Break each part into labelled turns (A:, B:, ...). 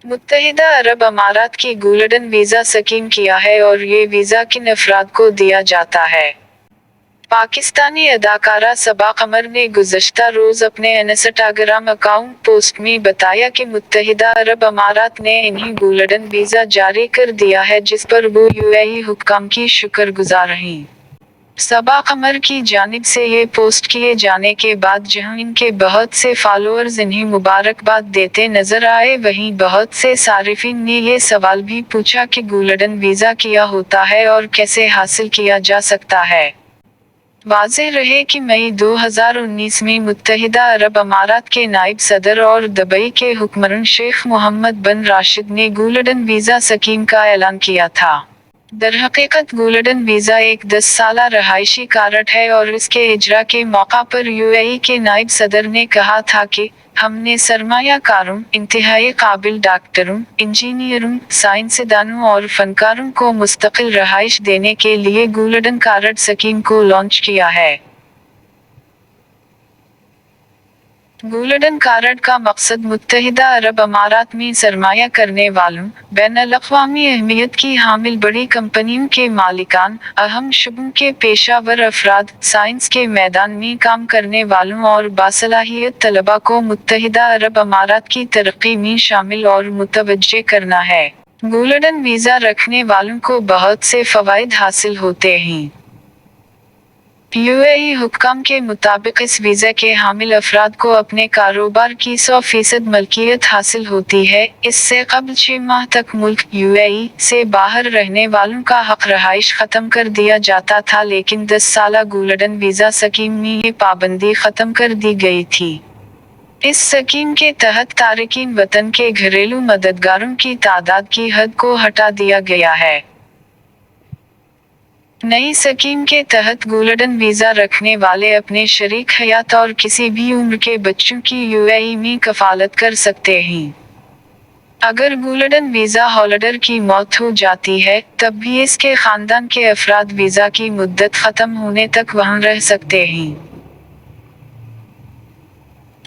A: मुत्तहिदा अरब अमारात की golden visa scheme किया है और ये वीज़ा किन अफराद को दिया जाता है। पाकिस्तानी अदाकारा सबा कमर ने गुज़श्ता रोज़ अपने इंस्टाग्राम अकाउंट पोस्ट में बताया कि मुत्तहिदा अरब अमारात ने इन्हें गोल्डन वीज़ा जारी कर दिया है, जिस पर वो यूएई हुक्काम की शुक्रगुजार रहीं। सबा कमर की जानिब से ये पोस्ट किए जाने के बाद जहां इनके बहुत से फॉलोअर्स इन्हें मुबारकबाद देते नजर आए, वहीं बहुत से सारिफिन ने ये सवाल भी पूछा कि गोल्डन वीज़ा क्या होता है और कैसे हासिल किया जा सकता है। वाज़ेह रहे कि मई 2019 में मुत्तहिदा अरब अमारात के नायब सदर और दुबई के हुक्मरान शेख मोहम्मद बिन राशिद ने गोल्डन वीज़ा स्कीम का ऐलान किया था। दरहकीकत गोल्डन वीज़ा एक 10 साला रहायशी कार्ड है और इसके इजरा के मौका पर यूएई के नायब सदर ने कहा था कि हमने सरमायाकारों, इंतहाई काबिल डॉक्टरों, इंजीनियरों, साइंसदानों और फनकारों को मुस्तकिल रहाइश देने के लिए गोल्डन कार्ड स्कीम को लॉन्च किया है। गोल्डन कार्ड का मकसद मुत्तहिदा अरब अमारात में सरमाया करने वालों, बैनुल-अक़वामी अहमियत की हामिल बड़ी कंपनियों के मालिकान, अहम शुबों के पेशावर अफराद, साइंस के मैदान में काम करने वालों और बासलाहियत तलबा को मुत्तहिदा अरब अमारात की तरक्की में शामिल और मुतवज्जे करना है। गोल्डन वीज़ा रखने वालों को बहुत से फ़वाइद हासिल होते हैं। यूएई हुक्काम के मुताबिक इस वीज़ा के हामिल अफराद को अपने कारोबार की 100% मलकियत हासिल होती है। इससे कबल 6 माह तक मुल्क यूएई से बाहर रहने वालों का हक रहाइश ख़त्म कर दिया जाता था, लेकिन 10 साला गोल्डन वीज़ा स्कीम में ये पाबंदी ख़त्म कर दी गई थी। इस स्कीम के तहत तारिकीन वतन के घरेलू मददगारों की तादाद की हद को हटा दिया गया है। नई स्कीम के तहत गोल्डन वीज़ा रखने वाले अपने शरीक हयात और किसी भी उम्र के बच्चों की यूएई में कफालत कर सकते हैं। अगर गोल्डन वीज़ा होल्डर की मौत हो जाती है, तब भी इसके खानदान के अफराद वीज़ा की मुद्दत ख़त्म होने तक वहां रह सकते हैं।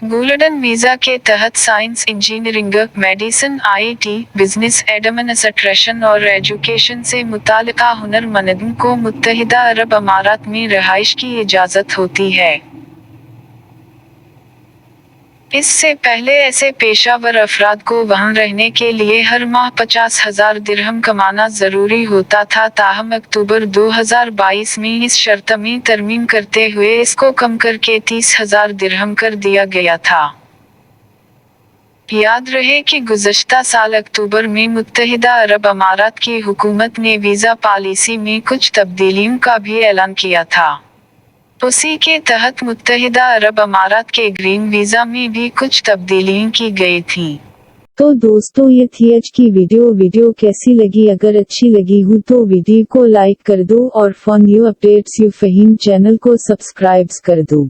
A: गोल्डन वीज़ा के तहत science, engineering, medicine, IT, business administration और एजुकेशन से मुताल्लिका हुनरमंदों को मुत्तहिदा अरब अमारात में रहाइश की इजाज़त होती है। इससे पहले ऐसे पेशावर अफराद को वहां रहने के लिए हर माह 50,000 दिरहम कमाना जरूरी होता था, ताहम अक्टूबर 2022 में इस शर्त में तरमीम करते हुए इसको कम करके 30,000 दिरहम कर दिया गया था। याद रहे कि गुज़श्ता साल अक्टूबर में मुत्तहिदा अरब अमारात की हुकूमत ने वीज़ा पॉलिसी में कुछ तब्दीलियों का भी ऐलान किया था। उसी के तहत मुत्तहिदा अरब अमारात के ग्रीन वीज़ा में भी कुछ तब्दीलियां की गई थीं।
B: तो दोस्तों, ये थी आज की वीडियो कैसी लगी? अगर अच्छी लगी हो तो वीडियो को लाइक कर दो और for new updates you Faheem channel को सब्सक्राइब कर दो।